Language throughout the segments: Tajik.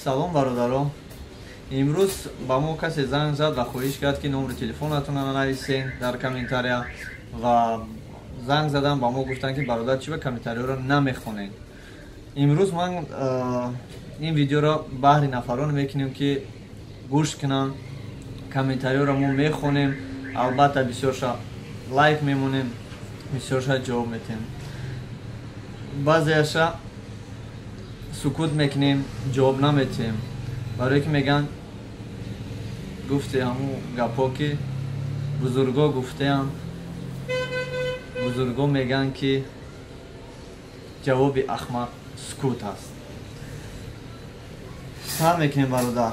Салом бародарон. Имрӯз ба мо касе занг зад ва хоҳиш кард ки номри телефонатонро нависен дар комментария ва занг задан ба мо гуфтанд ки бародар чӣ ба комментариҳоро намехонем. Имрӯз ман ин видеоро баҳри нафарон мекунем ки гӯш кунанд. Комментариҳоро мо мехонем, албатта бисёрша лайк мемонем, бисёрша ҷавоб метем. баъзеяша сукут мекунем, ҷавоб наметем. барое ки меган гуфте ҳамун гапҳо ки бузурго гуфтаанд. бузурго меган ки ҷавоби ахмақ сукут аст. сар мекунем бародар.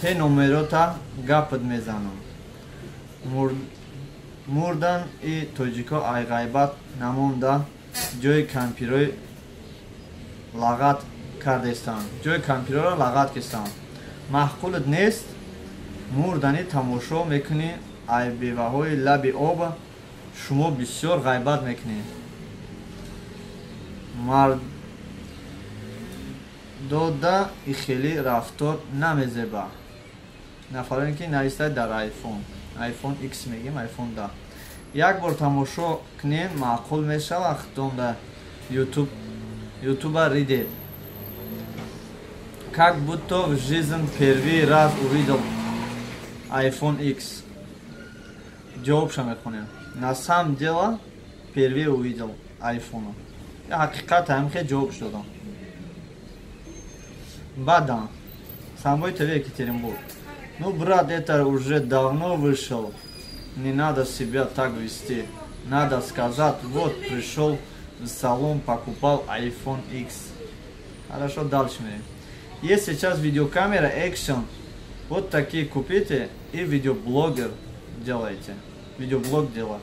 те номерота гапат мезанам. мурдан и тоҷико ай ғайбат намонда ҷои кампирои лагат кардестанд. ҷои кампироро лагат кистанд. маҳқулат нест мурдани тамошо мекунӣ ай беваҳои лаби об шумо бисёр ғайбат мекунед. мардода ихели рафтор намезеба. нафароне ки навистад дар iPhone X мегим iPhone 10. як бор тамошо кунем маъқул мешавад худтонда ютуба ридед. как будто в жизнь первый раз увидел iPhone X. ҷавобша мехонем. на самом деле первый увидел iPhone. я ҳақиқат ҳамихе ҷавоб шудам. бадан самбой ТВ Екатеринбург. Ну, брат, это уже давно вышел. Не надо себя так вести. Надо сказать, вот пришел в салон, покупал iPhone X. Хорошо, дальше мерим. Есть сейчас видеокамера Action. Вот такие купите и видеоблогер делайте. Видеоблог делать.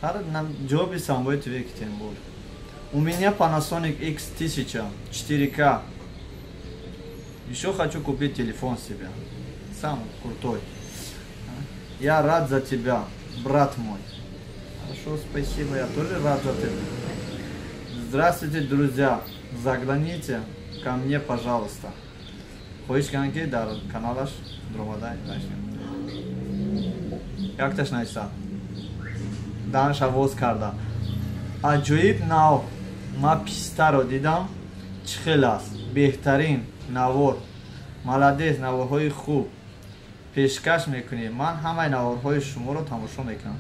Хорошо, нам джоби самбой ТВ Екатеринбург. У меня Panasonic X1000 4К. Еще хочу купить телефон себе. Самый крутой. Я рад за тебя, брат мой. Хорошо, спасибо, я тоже рад за тебя. Здравствуйте, друзья. Загляните ко мне, пожалуйста. Хоиш канки дар каналаш дромадай дашем. Як таш найса. Данш авоз карда. Аҷоиб нав. Ма пистаро дидам. Чихел аст. Беҳтарин навор. Маладес, наворҳои хуб. пешкаш мекунем. ман ҳамаи наворҳои шуморо тамошо мекунам.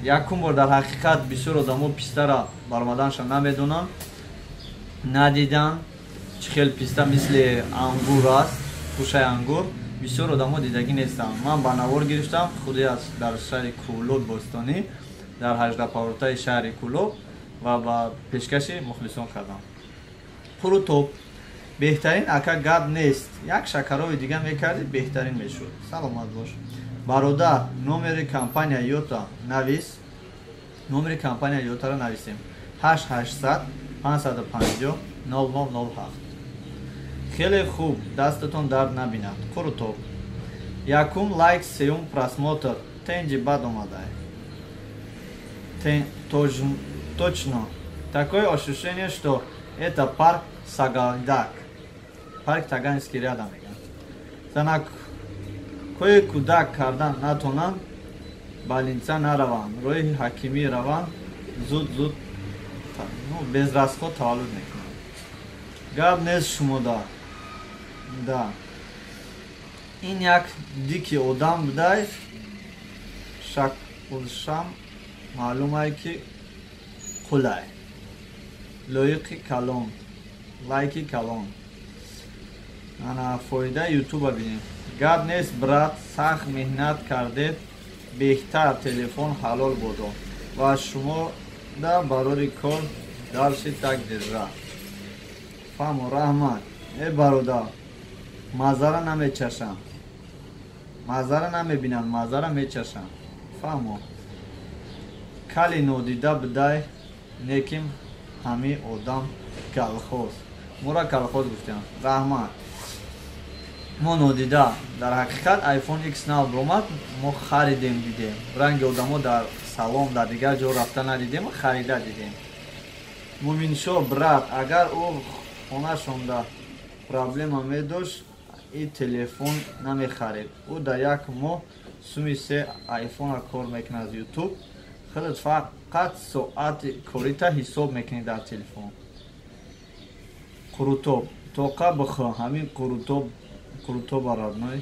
якум бор дар ҳақиқат бисёр одамо пистара баромаданша намедонанд, надидан. чӣ хел писта мисли ангур аст, пушаи ангур. бисёр одамо дидагӣ нестанд. ман ба навор гирифтам худи аз дар шаҳри Кӯлоб Бостонӣ, дар 18-повартаи шаҳри Кӯлоб ва ба пешкаши мухлисон кардам. хурутоб беҳтарин ака гап нест. як шакарови дига мекардӣ беҳтарин мешуд. саломат бош. бародар, номери компания Йота навис. номери компания Йотаро нависем. 8800 550 0007. хеле хуб, дастатон дард набинад. хурутоб. якум лайк, сеюм просмотр. тенҷи бад омадай. Точно. Такое ощущение, что это парк Сагайдак. парк Таганский рядом. Занак кое кудак кардан натонанд, балинца нараванд, роҳи ҳакимӣ раванд, зуд без расход таваллуд мекунанд. гап нест шумода. да ин як дики одам будай. шакулшам маълумай ки қулай. лоиқи калон. лайки калон. ана фоидаи ютуба бинем. гап нест брат, сахт меҳнат кардед, беҳтар телефон ҳалол бодо ва шумо да барори кор дарси так держа. фаҳмо раҳмат. бародар, мазара намечашам, мазара намебинам, мазара мечашам. фаҳмо кали нодида будай неким ҳами одам калхоз. мора калхоз гуфтем. раҳмат. мо нодида дар ҳақиқат iPhone X нав бромад, мо харидем дидем. ранги одамо дар салон дар дигар ҷо рафта надидем, харида дидем. муминшо брат, агар ӯ хонашонда проблема медошт, и телефон намехарид. Ӯ дар як моҳ суми 3 айфона кор мекунад аз ютуб. Худат фақат соати корита ҳисоб мекунӣ дар телефон. Қурутоб тоқа бихӯ, ҳамин қурутоба родной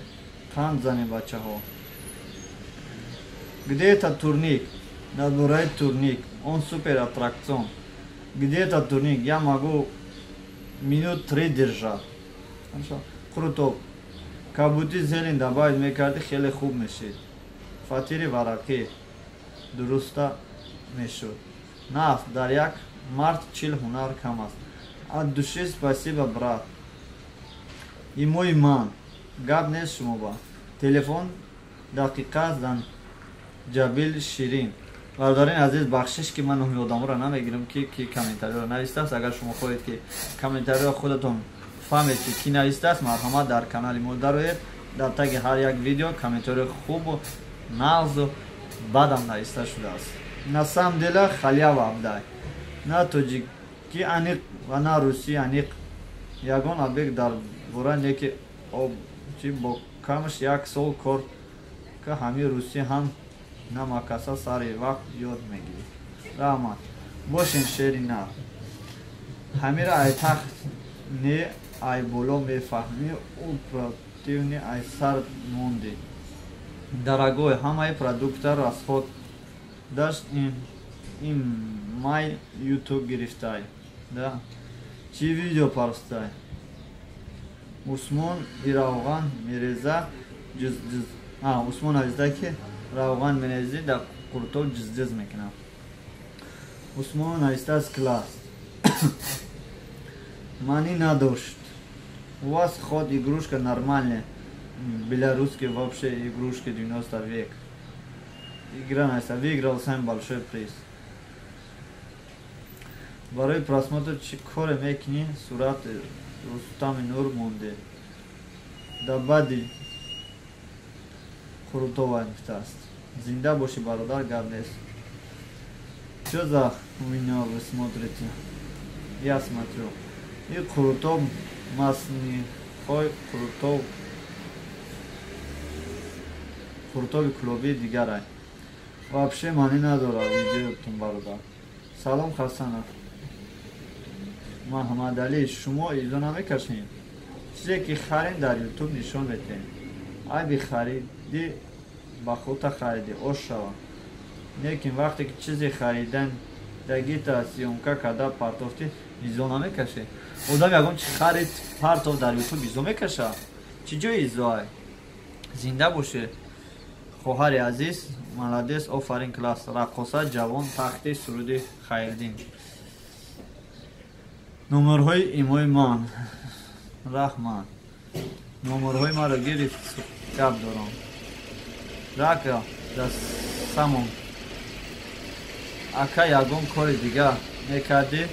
қанд занем бачаҳо. Где-то турник, над бораи турник, он супер аттракцион. Где-то турник, я могу минут 3 держать. Қурутоб кабуди зелен добавить мекарди, хеле хуб мешид. Фатири варақӣ дуруста мешуд. Нафт дар як мард 40 ҳунар кам аст. От души спасибо, брат. И мой ман гап нест шумо ба телефон дақиқа занҷабил ширин. Бародарин азиз, бахшиш ки ман номи одаморо намегирам ки комментариро навистааст. Агар шумо хоҳед ки комментариро худатон фаҳмед ки ки навистааст, марҳамат дар канали мо дароед. Дар таги ҳар як видео комментариро хубу нағзу бадам нависта шудааст. На самом деле халиява абдай на тоҷикӣ аниқ ва на русӣ аниқ. Ягон объект дар бораи неки чи бо камш 1 сол кор ки ҳами русӣ ҳам намакаса сари вақт ёд мегирӣ. Раҳмат бошен шери нав. ҳамира ай тах не ай боло мефаҳмӣ, ӯ противни ай сар монди. Дорогой, ҳамаи продукта расход дашт ин май ютуб гирифтай. Да. Чи видео парстай. Усмон и равған мереза ҷиз-ҷиз. Усмон азизда ки равған мерези да қуртоб ҷиз-ҷиз мекунам. Усмон азизда аз класс. Мани надошт. У вас ход игрушка нормальная. Белорусский вообще игрушки 90 век. Игра найса. Выиграл самый большой приз. Барои просмотр чи коре мекунӣ? Сурати Рустами Нур монде. Да баъди Қурутова гуфтааст. Зинда боши бародар, гап нест. Чё за хуйня вы смотрите? Я смотрю. И Қурутов масни хой Қурутови клуби дигарай. Вообще мани надора видеотун бародар. Салом Хасанов. Маҳмад Али, шумо изо намекашем? Чизе ки харин дар ютуб нишон метем. Ай бихариди ба хута хариди ош шава. Лекин вақте ки чизе харидан дагита сиёмка карда партофти изо намекаше. Одам ягон чи харид партов дар ютуб изо мекаша? Чӣ ҷои изо ай? Зинда боше. Хоҳари азиз, маладес, офарин класс. Рақоса ҷавон тахти суруди Хайрдин. Номерҳои имои ман. Раҳмат. Номерҳои маро гирифт, гап дорам. Рака да самон. Ака ягон кори дигар мекарди,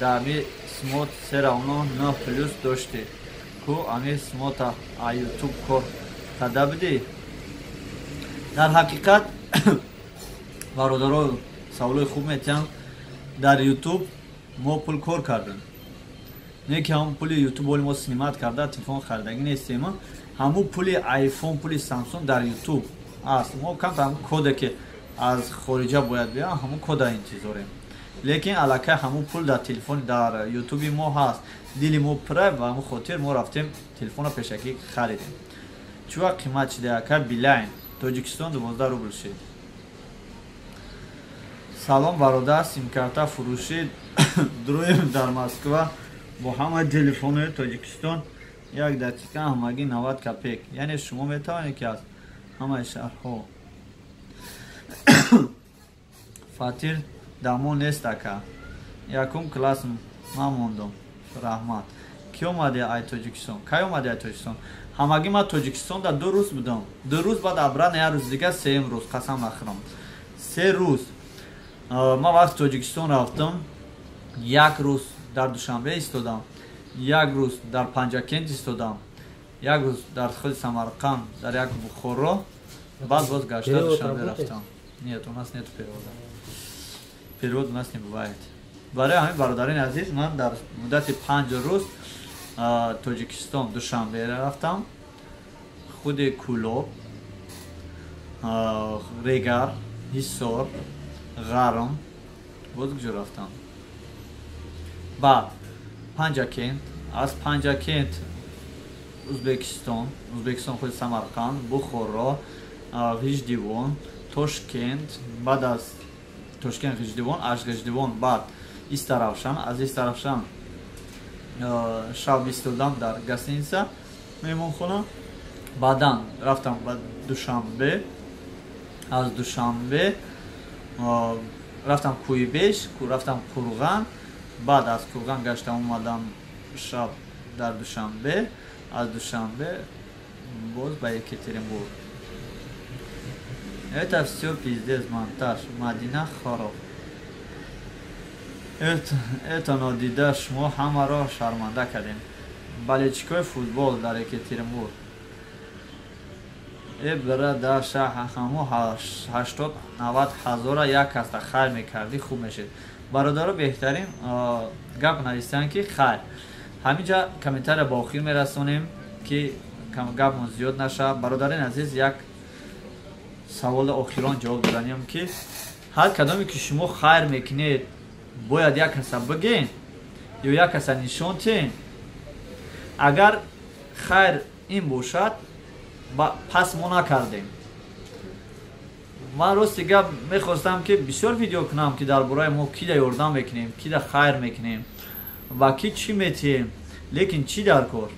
да ами смот 3.9+ дошти. Ку ами смота а ютуб кор карда бидӣ? Дар ҳақиқат бародаро саволои хуб метиҳам. Дар ютуб мо пул кор кардем. Не ки ҳамун пули ютуболи мо снимат карда телефон харидагӣ нестем. Ҳамун пули айфон, пули самсунг дар ютуб аст. Мо камта ҳамун коде ки аз хориҷа бояд биям, ҳамун кода интизорем. Лекин аллакай ҳамун пул дар телефони дар ютуби мо ҳаст. Дили мо пурай ва ҳамун хотир мо рафтем телефона пешакӣ харидем. Чува қимат шида яка билайн Тоҷикистон 12 рубл шид. Салом бародар, симкарта фурӯши дуруем дар Москва бо ҳама телефонои Тоҷикистон 1 дақиқа ҳамагӣ 90 копек. Яъне шумо метавонед ки аз ҳамаи шаҳрҳо фатир дамо нест ака. Якум класс ман мондам. Раҳмат. Ки омади ай Тоҷикистон? Кай омади ай Тоҷикистон? ҳамагӣ ман Тоҷикистонда 2 рӯз будам. 2 рӯз баъд абран 1 рӯз дига 3 рӯз, қасам нахӯрам. 3 рӯз. Ман вақти Тоҷикистон рафтам, 1 рӯз дар Душанбе истодам, 1 рӯз дар Панҷакент истодам, 1 рӯз дар худи Самарқанд, дар як Бухоро, баъд боз гашта Душанбе рафтам. Нет, у нас нет перевода. Перевод у нас не бывает. Барои ҳамин бародарин азиз, ман дар муддати 5 рӯз Тоҷикистон душанбе рафтам, худи Кӯлоб, Регар, Ҳисор, Ғарм, боз куҷо рафтам. Баъд Панҷакент, аз Панҷакент Ӯзбекистон худи Самарқанд, Бухоро, Ғиҷдивон, Тошкент, баъд аз Тошкент Ғиҷдивон, аз Ғиҷдивон баъд Истаравшан, аз Истаравшан шаб истодам дар гостиница меҳмонхона. Баъдан рафтам ба Душанбе, аз Душанбе рафтам Кӯйбеш, рафтам Курған, баъд аз Курған гаштам омадам шаб дар Душанбе, аз Душанбе боз ба Екатеринбург. Это все пиздец, монтаж, Мадина хороб. Это нодида шумо ҳамаро шарманда кардем. Болельщикои футбол дар Екатеринбург, брада ҳамо 80-90 ҳазора як каста хайр мекарди, хуб мешед. Бародаро беҳтарин гап нависанд ки хайр. Ҳаминҷа комментария ба охир мерасонем ки гапмон зиёд наша. Бародарин азиз, як саволи охирон ҷавоб доданем ки ҳар кадоме ки шумо хайр мекунед бояд як каса биген ё як каса нишон тен. Агар хайр ин бошад, пас мо накардем. Ман рости гап мехостам ки бисёр видео кунам ки дар бораи мо кида ёрдам мекунем, кида хайр мекунем, ба ки чӣ метиҳем, лекин чӣ дар кор.